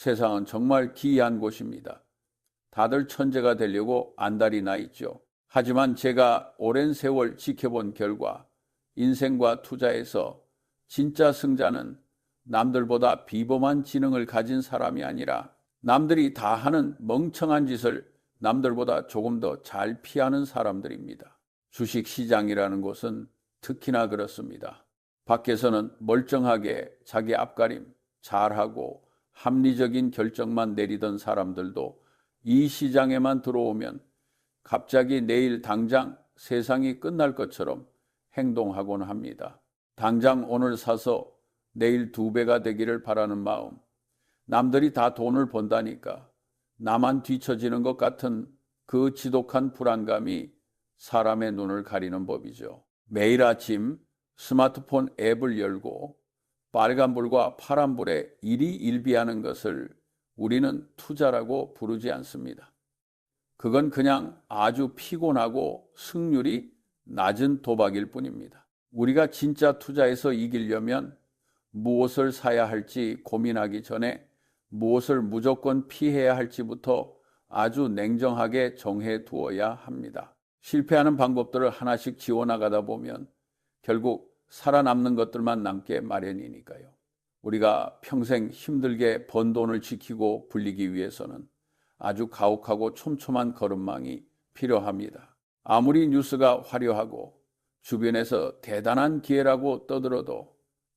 세상은 정말 기이한 곳입니다. 다들 천재가 되려고 안달이 나 있죠. 하지만 제가 오랜 세월 지켜본 결과 인생과 투자에서 진짜 승자는 남들보다 비범한 지능을 가진 사람이 아니라 남들이 다 하는 멍청한 짓을 남들보다 조금 더 잘 피하는 사람들입니다. 주식시장이라는 곳은 특히나 그렇습니다. 밖에서는 멀쩡하게 자기 앞가림 잘하고 합리적인 결정만 내리던 사람들도 이 시장에만 들어오면 갑자기 내일 당장 세상이 끝날 것처럼 행동하곤 합니다. 당장 오늘 사서 내일 2배가 되기를 바라는 마음. 남들이 다 돈을 번다니까 나만 뒤처지는 것 같은 그 지독한 불안감이 사람의 눈을 가리는 법이죠. 매일 아침 스마트폰 앱을 열고 빨간불과 파란불에 일희일비하는 것을 우리는 투자라고 부르지 않습니다. 그건 그냥 아주 피곤하고 승률이 낮은 도박일 뿐입니다. 우리가 진짜 투자에서 이기려면 무엇을 사야 할지 고민하기 전에 무엇을 무조건 피해야 할지부터 아주 냉정하게 정해 두어야 합니다. 실패하는 방법들을 하나씩 지워나가다 보면 결국 살아남는 것들만 남게 마련이니까요. 우리가 평생 힘들게 번 돈을 지키고 불리기 위해서는 아주 가혹하고 촘촘한 걸음망이 필요합니다. 아무리 뉴스가 화려하고 주변에서 대단한 기회라고 떠들어도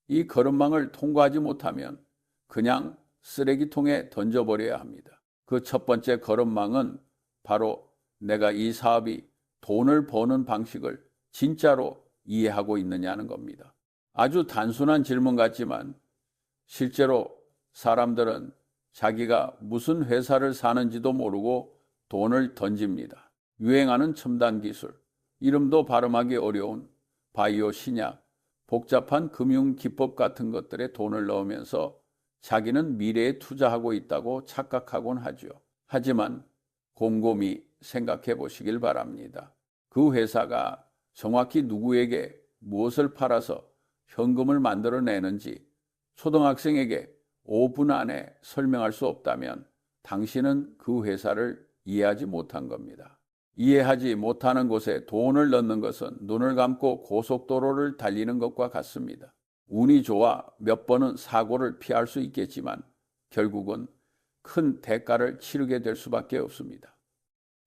이 걸음망을 통과하지 못하면 그냥 쓰레기통에 던져버려야 합니다. 그 첫 번째 걸음망은 바로 내가 이 사업이 돈을 버는 방식을 진짜로 이해하고 있느냐는 겁니다. 아주 단순한 질문 같지만 실제로 사람들은 자기가 무슨 회사를 사는지도 모르고 돈을 던집니다. 유행하는 첨단 기술, 이름도 발음하기 어려운 바이오 신약, 복잡한 금융 기법 같은 것들에 돈을 넣으면서 자기는 미래에 투자하고 있다고 착각하곤 하죠. 하지만 곰곰이 생각해 보시길 바랍니다. 그 회사가 정확히 누구에게 무엇을 팔아서 현금을 만들어내는지 초등학생에게 5분 안에 설명할 수 없다면 당신은 그 회사를 이해하지 못한 겁니다. 이해하지 못하는 곳에 돈을 넣는 것은 눈을 감고 고속도로를 달리는 것과 같습니다. 운이 좋아 몇 번은 사고를 피할 수 있겠지만 결국은 큰 대가를 치르게 될 수밖에 없습니다.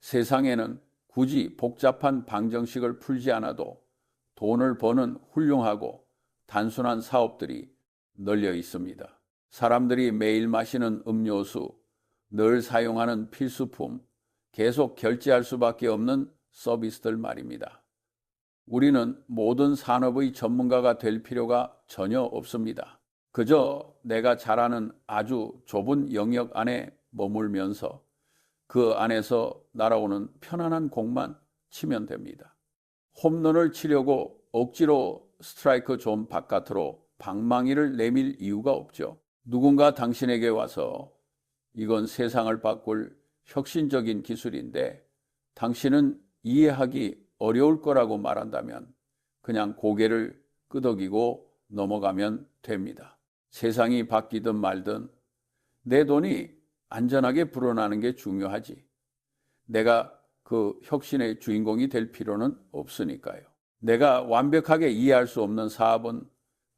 세상에는 굳이 복잡한 방정식을 풀지 않아도 돈을 버는 훌륭하고 단순한 사업들이 널려 있습니다. 사람들이 매일 마시는 음료수, 늘 사용하는 필수품, 계속 결제할 수밖에 없는 서비스들 말입니다. 우리는 모든 산업의 전문가가 될 필요가 전혀 없습니다. 그저 내가 잘 아는 아주 좁은 영역 안에 머물면서 그 안에서 날아오는 편안한 공만 치면 됩니다. 홈런을 치려고 억지로 스트라이크 존 바깥으로 방망이를 내밀 이유가 없죠. 누군가 당신에게 와서 이건 세상을 바꿀 혁신적인 기술인데 당신은 이해하기 어려울 거라고 말한다면 그냥 고개를 끄덕이고 넘어가면 됩니다. 세상이 바뀌든 말든 내 돈이 안전하게 불어나는 게 중요하지. 내가 그 혁신의 주인공이 될 필요는 없으니까요. 내가 완벽하게 이해할 수 없는 사업은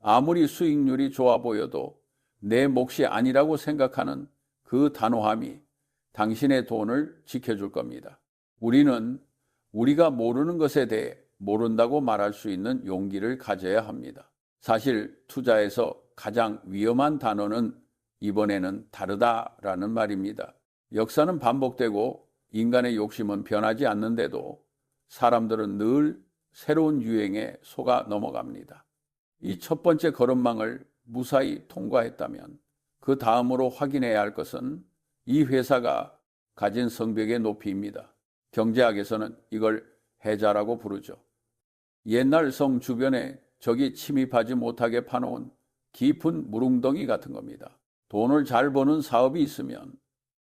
아무리 수익률이 좋아 보여도 내 몫이 아니라고 생각하는 그 단호함이 당신의 돈을 지켜줄 겁니다. 우리는 우리가 모르는 것에 대해 모른다고 말할 수 있는 용기를 가져야 합니다. 사실 투자에서 가장 위험한 단어는 이번에는 다르다라는 말입니다. 역사는 반복되고 인간의 욕심은 변하지 않는데도 사람들은 늘 새로운 유행에 속아 넘어갑니다. 이 첫 번째 걸음망을 무사히 통과했다면 그 다음으로 확인해야 할 것은 이 회사가 가진 성벽의 높이입니다. 경제학에서는 이걸 해자라고 부르죠. 옛날 성 주변에 적이 침입하지 못하게 파놓은 깊은 물웅덩이 같은 겁니다. 돈을 잘 버는 사업이 있으면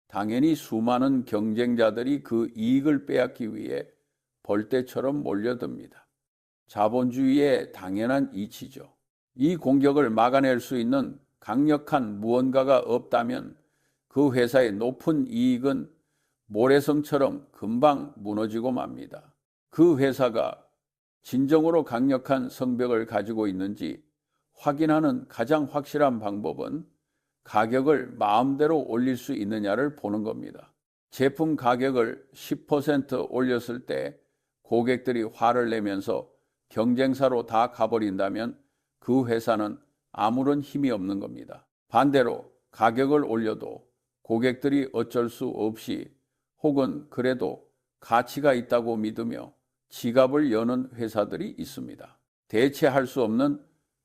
당연히 수많은 경쟁자들이 그 이익을 빼앗기 위해 벌떼처럼 몰려듭니다. 자본주의의 당연한 이치죠. 이 공격을 막아낼 수 있는 강력한 무언가가 없다면 그 회사의 높은 이익은 모래성처럼 금방 무너지고 맙니다. 그 회사가 진정으로 강력한 성벽을 가지고 있는지 확인하는 가장 확실한 방법은 가격을 마음대로 올릴 수 있느냐를 보는 겁니다. 제품 가격을 10% 올렸을 때 고객들이 화를 내면서 경쟁사로 다 가버린다면 그 회사는 아무런 힘이 없는 겁니다. 반대로 가격을 올려도 고객들이 어쩔 수 없이 혹은 그래도 가치가 있다고 믿으며 지갑을 여는 회사들이 있습니다. 대체할 수 없는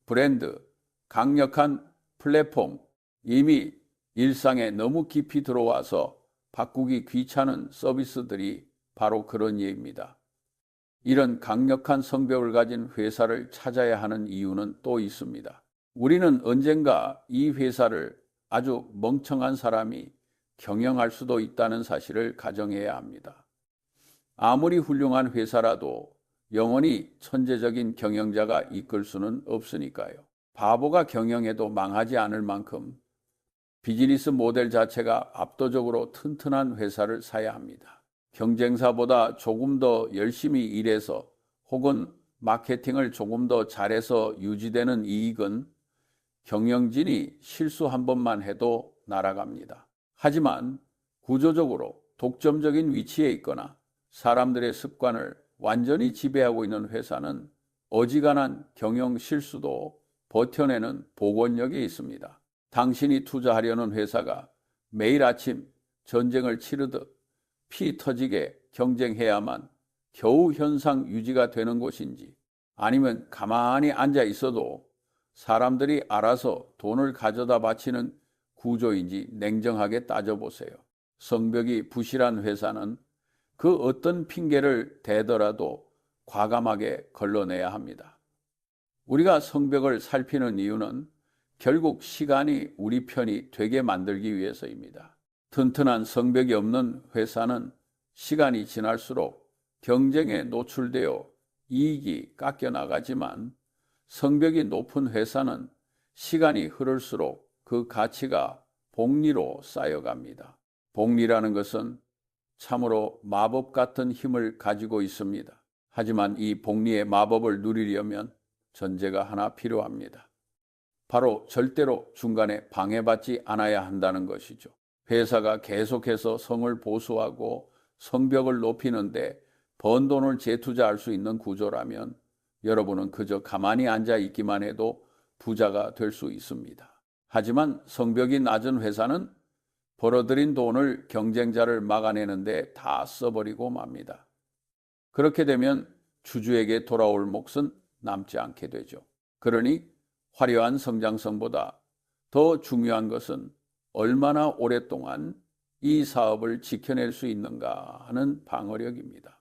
브랜드, 강력한 플랫폼, 이미 일상에 너무 깊이 들어와서 바꾸기 귀찮은 서비스들이 바로 그런 예입니다. 이런 강력한 성벽을 가진 회사를 찾아야 하는 이유는 또 있습니다. 우리는 언젠가 이 회사를 아주 멍청한 사람이 경영할 수도 있다는 사실을 가정해야 합니다. 아무리 훌륭한 회사라도 영원히 천재적인 경영자가 이끌 수는 없으니까요. 바보가 경영해도 망하지 않을 만큼 비즈니스 모델 자체가 압도적으로 튼튼한 회사를 사야 합니다. 경쟁사보다 조금 더 열심히 일해서 혹은 마케팅을 조금 더 잘해서 유지되는 이익은 경영진이 실수 한 번만 해도 날아갑니다. 하지만 구조적으로 독점적인 위치에 있거나 사람들의 습관을 완전히 지배하고 있는 회사는 어지간한 경영 실수도 버텨내는 복원력이 있습니다. 당신이 투자하려는 회사가 매일 아침 전쟁을 치르듯 피 터지게 경쟁해야만 겨우 현상 유지가 되는 곳인지, 아니면 가만히 앉아 있어도 사람들이 알아서 돈을 가져다 바치는 구조인지 냉정하게 따져보세요. 성벽이 부실한 회사는 그 어떤 핑계를 대더라도 과감하게 걸러내야 합니다. 우리가 성벽을 살피는 이유는 결국 시간이 우리 편이 되게 만들기 위해서입니다. 튼튼한 성벽이 없는 회사는 시간이 지날수록 경쟁에 노출되어 이익이 깎여 나가지만, 성벽이 높은 회사는 시간이 흐를수록 그 가치가 복리로 쌓여갑니다. 복리라는 것은 참으로 마법 같은 힘을 가지고 있습니다. 하지만 이 복리의 마법을 누리려면 전제가 하나 필요합니다. 바로 절대로 중간에 방해받지 않아야 한다는 것이죠. 회사가 계속해서 성을 보수하고 성벽을 높이는데 번 돈을 재투자할 수 있는 구조라면 여러분은 그저 가만히 앉아 있기만 해도 부자가 될 수 있습니다. 하지만 성벽이 낮은 회사는 벌어들인 돈을 경쟁자를 막아내는데 다 써버리고 맙니다. 그렇게 되면 주주에게 돌아올 몫은 남지 않게 되죠. 그러니 화려한 성장성보다 더 중요한 것은 얼마나 오랫동안 이 사업을 지켜낼 수 있는가 하는 방어력입니다.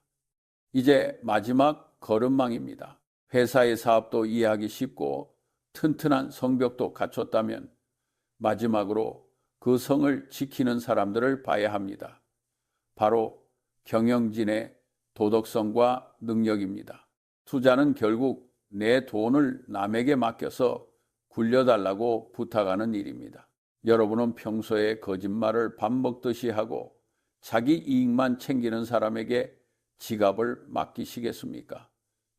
이제 마지막 걸음망입니다. 회사의 사업도 이해하기 쉽고 튼튼한 성벽도 갖췄다면 마지막으로 그 성을 지키는 사람들을 봐야 합니다. 바로 경영진의 도덕성과 능력입니다. 투자는 결국 내 돈을 남에게 맡겨서 굴려달라고 부탁하는 일입니다. 여러분은 평소에 거짓말을 밥 먹듯이 하고 자기 이익만 챙기는 사람에게 지갑을 맡기시겠습니까?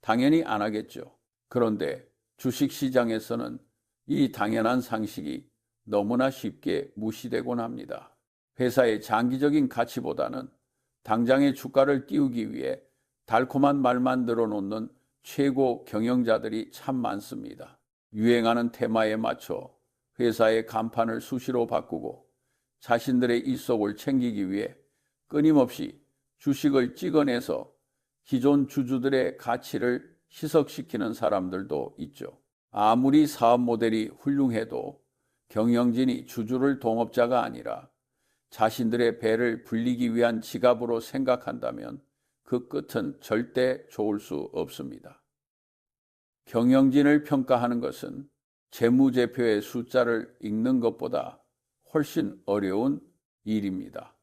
당연히 안 하겠죠. 그런데 주식시장에서는 이 당연한 상식이 너무나 쉽게 무시되곤 합니다. 회사의 장기적인 가치보다는 당장의 주가를 띄우기 위해 달콤한 말만 늘어놓는 최고 경영자들이 참 많습니다. 유행하는 테마에 맞춰 회사의 간판을 수시로 바꾸고 자신들의 입속을 챙기기 위해 끊임없이 주식을 찍어내서 기존 주주들의 가치를 희석시키는 사람들도 있죠. 아무리 사업 모델이 훌륭해도 경영진이 주주를 동업자가 아니라 자신들의 배를 불리기 위한 지갑으로 생각한다면 그 끝은 절대 좋을 수 없습니다. 경영진을 평가하는 것은 재무제표의 숫자를 읽는 것보다 훨씬 어려운 일입니다.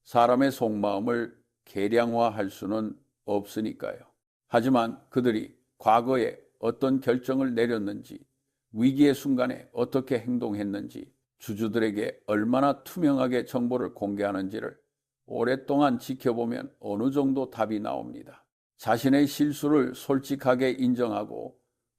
사람의 속마음을 계량화할 수는 없으니까요. 하지만 그들이 과거에 어떤 결정을 내렸는지, 위기의 순간에 어떻게 행동했는지, 주주들에게 얼마나 투명하게 정보를 공개하는지를 오랫동안 지켜보면 어느 정도 답이 나옵니다. 자신의 실수를 솔직하게 인정하고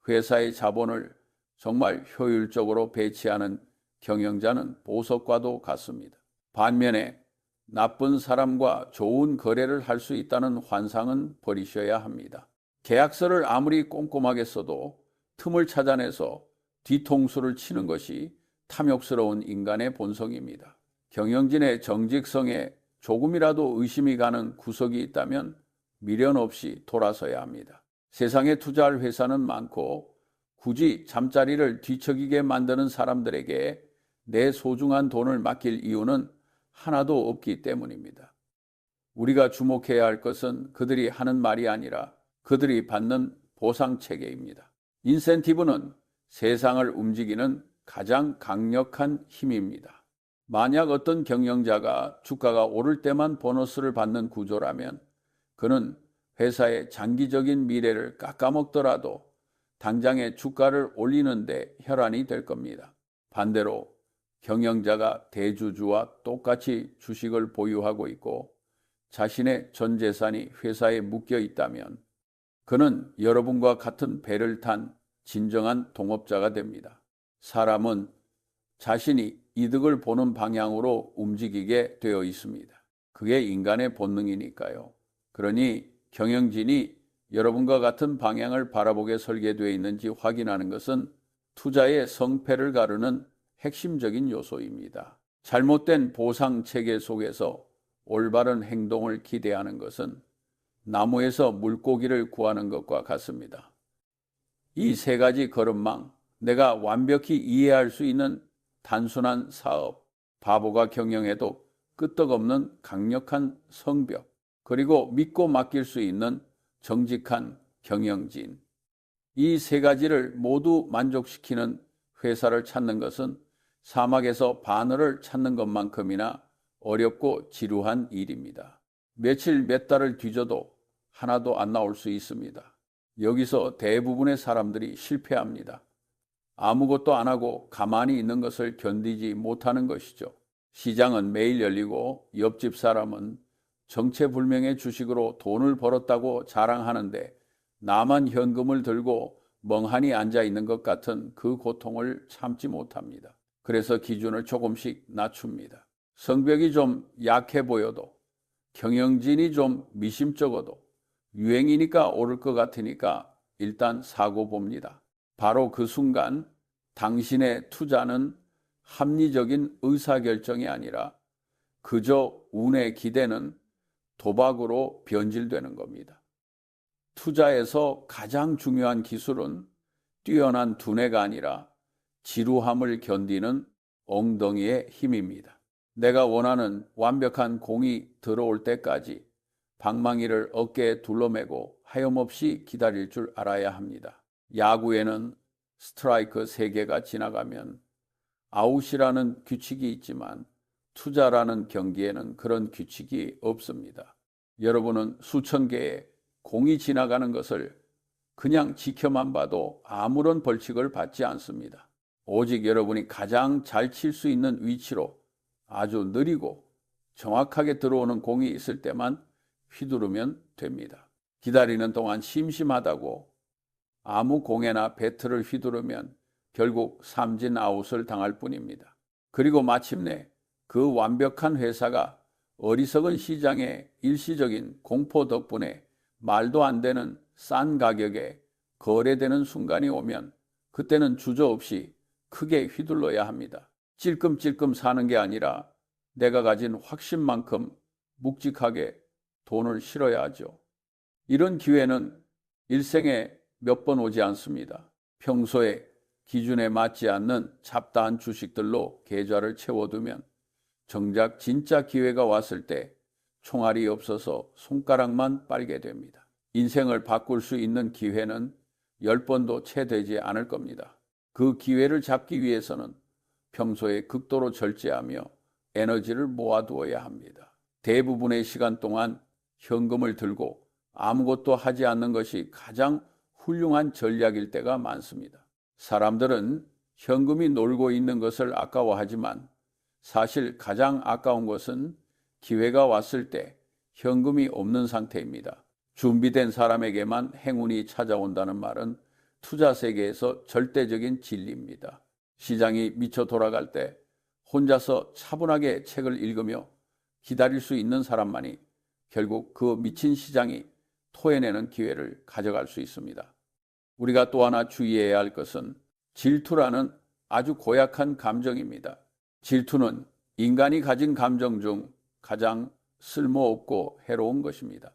회사의 자본을 정말 효율적으로 배치하는 경영자는 보석과도 같습니다. 반면에 나쁜 사람과 좋은 거래를 할 수 있다는 환상은 버리셔야 합니다. 계약서를 아무리 꼼꼼하게 써도 틈을 찾아내서 뒤통수를 치는 것이 탐욕스러운 인간의 본성입니다. 경영진의 정직성에 조금이라도 의심이 가는 구석이 있다면 미련 없이 돌아서야 합니다. 세상에 투자할 회사는 많고 굳이 잠자리를 뒤척이게 만드는 사람들에게 내 소중한 돈을 맡길 이유는 하나도 없기 때문입니다. 우리가 주목해야 할 것은 그들이 하는 말이 아니라 그들이 받는 보상 체계입니다. 인센티브는 세상을 움직이는 가장 강력한 힘입니다. 만약 어떤 경영자가 주가가 오를 때만 보너스를 받는 구조라면 그는 회사의 장기적인 미래를 깎아먹더라도 당장의 주가를 올리는데 혈안이 될 겁니다. 반대로 경영자가 대주주와 똑같이 주식을 보유하고 있고 자신의 전 재산이 회사에 묶여 있다면 그는 여러분과 같은 배를 탄 진정한 동업자가 됩니다. 사람은 자신이 이득을 보는 방향으로 움직이게 되어 있습니다. 그게 인간의 본능이니까요. 그러니 경영진이 여러분과 같은 방향을 바라보게 설계되어 있는지 확인하는 것은 투자의 성패를 가르는 핵심적인 요소입니다. 잘못된 보상 체계 속에서 올바른 행동을 기대하는 것은 나무에서 물고기를 구하는 것과 같습니다. 이 세 가지 걸음망, 내가 완벽히 이해할 수 있는 단순한 사업, 바보가 경영해도 끄떡없는 강력한 성벽, 그리고 믿고 맡길 수 있는 정직한 경영진. 이 세 가지를 모두 만족시키는 회사를 찾는 것은 사막에서 바늘을 찾는 것만큼이나 어렵고 지루한 일입니다. 며칠 몇 달을 뒤져도 하나도 안 나올 수 있습니다. 여기서 대부분의 사람들이 실패합니다. 아무것도 안 하고 가만히 있는 것을 견디지 못하는 것이죠. 시장은 매일 열리고 옆집 사람은 정체불명의 주식으로 돈을 벌었다고 자랑하는데 나만 현금을 들고 멍하니 앉아 있는 것 같은 그 고통을 참지 못합니다. 그래서 기준을 조금씩 낮춥니다. 성벽이 좀 약해 보여도 경영진이 좀 미심쩍어도 유행이니까 오를 것 같으니까 일단 사고 봅니다. 바로 그 순간 당신의 투자는 합리적인 의사결정이 아니라 그저 운에 기대는 도박으로 변질되는 겁니다. 투자에서 가장 중요한 기술은 뛰어난 두뇌가 아니라 지루함을 견디는 엉덩이의 힘입니다. 내가 원하는 완벽한 공이 들어올 때까지 방망이를 어깨에 둘러매고 하염없이 기다릴 줄 알아야 합니다. 야구에는 스트라이크 3개가 지나가면 아웃이라는 규칙이 있지만 투자라는 경기에는 그런 규칙이 없습니다. 여러분은 수천 개의 공이 지나가는 것을 그냥 지켜만 봐도 아무런 벌칙을 받지 않습니다. 오직 여러분이 가장 잘 칠 수 있는 위치로 아주 느리고 정확하게 들어오는 공이 있을 때만 휘두르면 됩니다. 기다리는 동안 심심하다고 아무 공에나 배트를 휘두르면 결국 삼진 아웃을 당할 뿐입니다. 그리고 마침내 그 완벽한 회사가 어리석은 시장의 일시적인 공포 덕분에 말도 안 되는 싼 가격에 거래되는 순간이 오면 그때는 주저없이 크게 휘둘러야 합니다. 찔끔찔끔 사는 게 아니라 내가 가진 확신만큼 묵직하게 돈을 실어야 하죠. 이런 기회는 일생에 몇 번 오지 않습니다. 평소에 기준에 맞지 않는 잡다한 주식들로 계좌를 채워두면 정작 진짜 기회가 왔을 때 총알이 없어서 손가락만 빨게 됩니다. 인생을 바꿀 수 있는 기회는 10번도 채 되지 않을 겁니다. 그 기회를 잡기 위해서는 평소에 극도로 절제하며 에너지를 모아두어야 합니다. 대부분의 시간 동안 현금을 들고 아무것도 하지 않는 것이 가장 훌륭한 전략일 때가 많습니다. 사람들은 현금이 놀고 있는 것을 아까워하지만 사실 가장 아까운 것은 기회가 왔을 때 현금이 없는 상태입니다. 준비된 사람에게만 행운이 찾아온다는 말은 투자 세계에서 절대적인 진리입니다. 시장이 미쳐 돌아갈 때 혼자서 차분하게 책을 읽으며 기다릴 수 있는 사람만이 결국 그 미친 시장이 토해내는 기회를 가져갈 수 있습니다. 우리가 또 하나 주의해야 할 것은 질투라는 아주 고약한 감정입니다. 질투는 인간이 가진 감정 중 가장 쓸모없고 해로운 것입니다.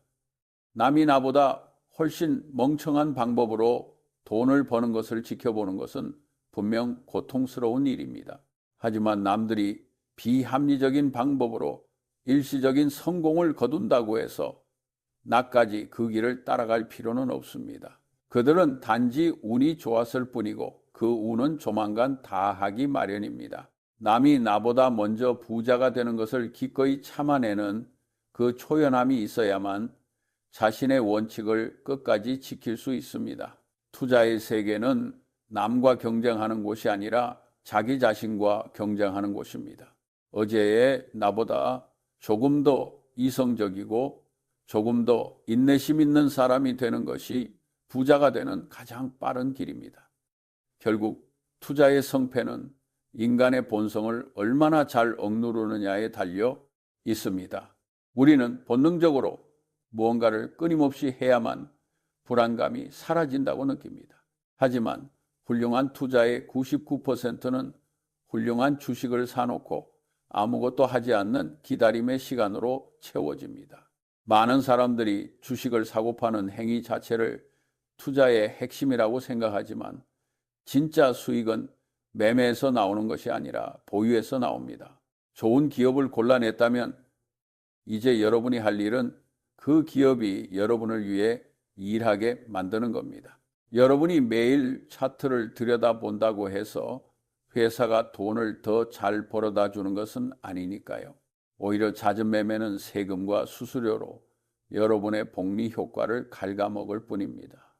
남이 나보다 훨씬 멍청한 방법으로 돈을 버는 것을 지켜보는 것은 분명 고통스러운 일입니다. 하지만 남들이 비합리적인 방법으로 일시적인 성공을 거둔다고 해서 나까지 그 길을 따라갈 필요는 없습니다. 그들은 단지 운이 좋았을 뿐이고 그 운은 조만간 다하기 마련입니다. 남이 나보다 먼저 부자가 되는 것을 기꺼이 참아내는 그 초연함이 있어야만 자신의 원칙을 끝까지 지킬 수 있습니다. 투자의 세계는 남과 경쟁하는 곳이 아니라 자기 자신과 경쟁하는 곳입니다. 어제의 나보다 조금 더 이성적이고 조금 더 인내심 있는 사람이 되는 것이 부자가 되는 가장 빠른 길입니다. 결국 투자의 성패는 인간의 본성을 얼마나 잘 억누르느냐에 달려 있습니다. 우리는 본능적으로 무언가를 끊임없이 해야만 불안감이 사라진다고 느낍니다. 하지만 훌륭한 투자의 99%는 훌륭한 주식을 사놓고 아무것도 하지 않는 기다림의 시간으로 채워집니다. 많은 사람들이 주식을 사고 파는 행위 자체를 투자의 핵심이라고 생각하지만 진짜 수익은 매매에서 나오는 것이 아니라 보유에서 나옵니다. 좋은 기업을 골라냈다면 이제 여러분이 할 일은 그 기업이 여러분을 위해 일하게 만드는 겁니다. 여러분이 매일 차트를 들여다본다고 해서 회사가 돈을 더 잘 벌어다 주는 것은 아니니까요. 오히려 잦은 매매는 세금과 수수료로 여러분의 복리 효과를 갉아먹을 뿐입니다.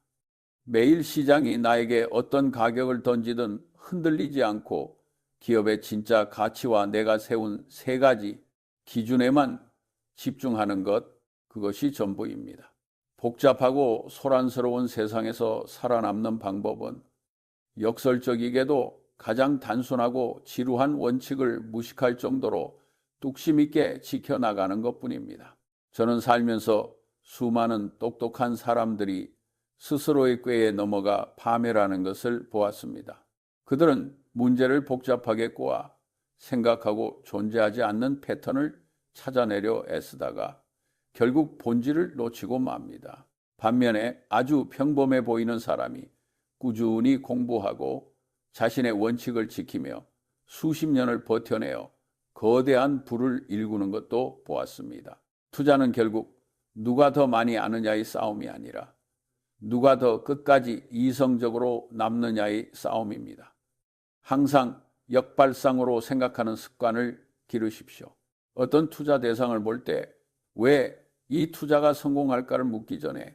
매일 시장이 나에게 어떤 가격을 던지든 흔들리지 않고 기업의 진짜 가치와 내가 세운 세 가지 기준에만 집중하는 것, 그것이 전부입니다. 복잡하고 소란스러운 세상에서 살아남는 방법은 역설적이게도 가장 단순하고 지루한 원칙을 무식할 정도로 뚝심 있게 지켜나가는 것뿐입니다. 저는 살면서 수많은 똑똑한 사람들이 스스로의 꾀에 넘어가 파멸하는 것을 보았습니다. 그들은 문제를 복잡하게 꼬아 생각하고 존재하지 않는 패턴을 찾아내려 애쓰다가 결국 본질을 놓치고 맙니다. 반면에 아주 평범해 보이는 사람이 꾸준히 공부하고 자신의 원칙을 지키며 수십 년을 버텨내어 거대한 부를 일구는 것도 보았습니다. 투자는 결국 누가 더 많이 아느냐의 싸움이 아니라 누가 더 끝까지 이성적으로 남느냐의 싸움입니다. 항상 역발상으로 생각하는 습관을 기르십시오. 어떤 투자 대상을 볼 때 왜 이 투자가 성공할까를 묻기 전에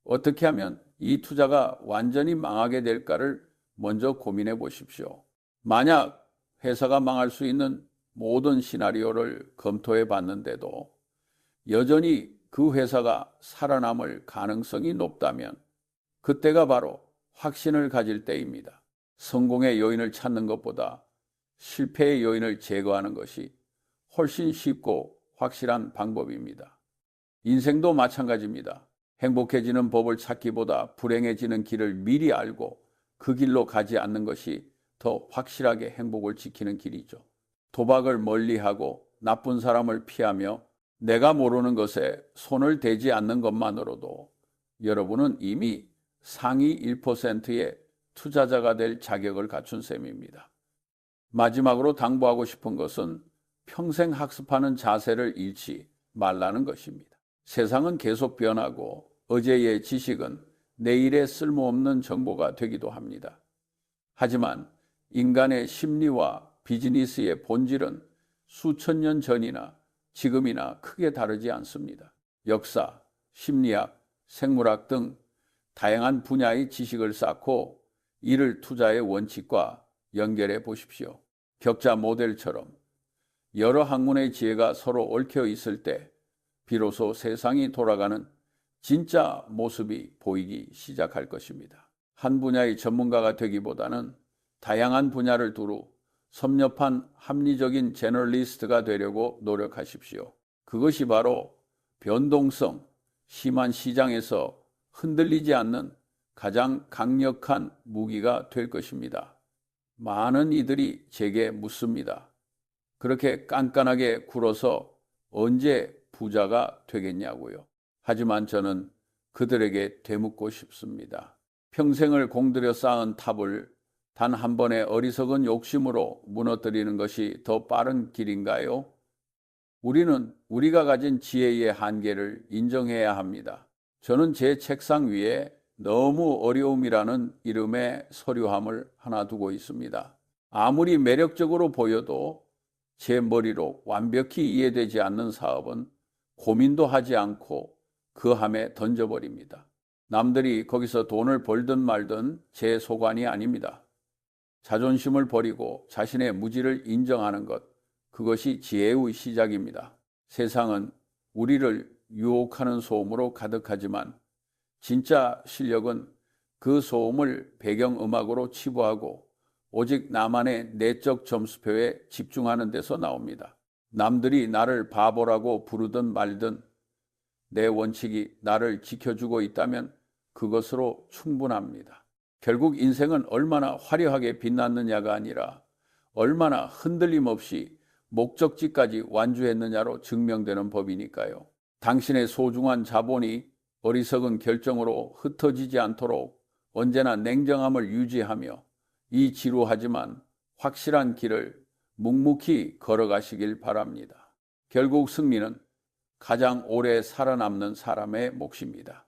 어떻게 하면 이 투자가 완전히 망하게 될까를 먼저 고민해 보십시오. 만약 회사가 망할 수 있는 모든 시나리오를 검토해 봤는데도 여전히 그 회사가 살아남을 가능성이 높다면 그때가 바로 확신을 가질 때입니다. 성공의 요인을 찾는 것보다 실패의 요인을 제거하는 것이 훨씬 쉽고 확실한 방법입니다. 인생도 마찬가지입니다. 행복해지는 법을 찾기보다 불행해지는 길을 미리 알고 그 길로 가지 않는 것이 더 확실하게 행복을 지키는 길이죠. 도박을 멀리하고 나쁜 사람을 피하며 내가 모르는 것에 손을 대지 않는 것만으로도 여러분은 이미 상위 1%의 투자자가 될 자격을 갖춘 셈입니다. 마지막으로 당부하고 싶은 것은 평생 학습하는 자세를 잃지 말라는 것입니다. 세상은 계속 변하고 어제의 지식은 내일의 쓸모없는 정보가 되기도 합니다. 하지만 인간의 심리와 비즈니스의 본질은 수천 년 전이나 지금이나 크게 다르지 않습니다. 역사, 심리학, 생물학 등 다양한 분야의 지식을 쌓고 이를 투자의 원칙과 연결해 보십시오. 격자 모델처럼 여러 학문의 지혜가 서로 얽혀 있을 때 비로소 세상이 돌아가는 진짜 모습이 보이기 시작할 것입니다. 한 분야의 전문가가 되기보다는 다양한 분야를 두루 섭렵한 합리적인 제너럴리스트가 되려고 노력하십시오. 그것이 바로 변동성, 심한 시장에서 흔들리지 않는 가장 강력한 무기가 될 것입니다. 많은 이들이 제게 묻습니다. 그렇게 깐깐하게 굴어서 언제 부자가 되겠냐고요. 하지만 저는 그들에게 되묻고 싶습니다. 평생을 공들여 쌓은 탑을 단 한 번의 어리석은 욕심으로 무너뜨리는 것이 더 빠른 길인가요? 우리는 우리가 가진 지혜의 한계를 인정해야 합니다. 저는 제 책상 위에 너무 어려움이라는 이름의 서류함을 하나 두고 있습니다. 아무리 매력적으로 보여도 제 머리로 완벽히 이해되지 않는 사업은 고민도 하지 않고 그 함에 던져버립니다. 남들이 거기서 돈을 벌든 말든 제 소관이 아닙니다. 자존심을 버리고 자신의 무지를 인정하는 것, 그것이 지혜의 시작입니다. 세상은 우리를 유혹하는 소음으로 가득하지만 진짜 실력은 그 소음을 배경음악으로 치부하고 오직 나만의 내적 점수표에 집중하는 데서 나옵니다. 남들이 나를 바보라고 부르든 말든 내 원칙이 나를 지켜주고 있다면 그것으로 충분합니다. 결국 인생은 얼마나 화려하게 빛났느냐가 아니라 얼마나 흔들림 없이 목적지까지 완주했느냐로 증명되는 법이니까요. 당신의 소중한 자본이 어리석은 결정으로 흩어지지 않도록 언제나 냉정함을 유지하며 이 지루하지만 확실한 길을 묵묵히 걸어가시길 바랍니다. 결국 승리는 가장 오래 살아남는 사람의 몫입니다.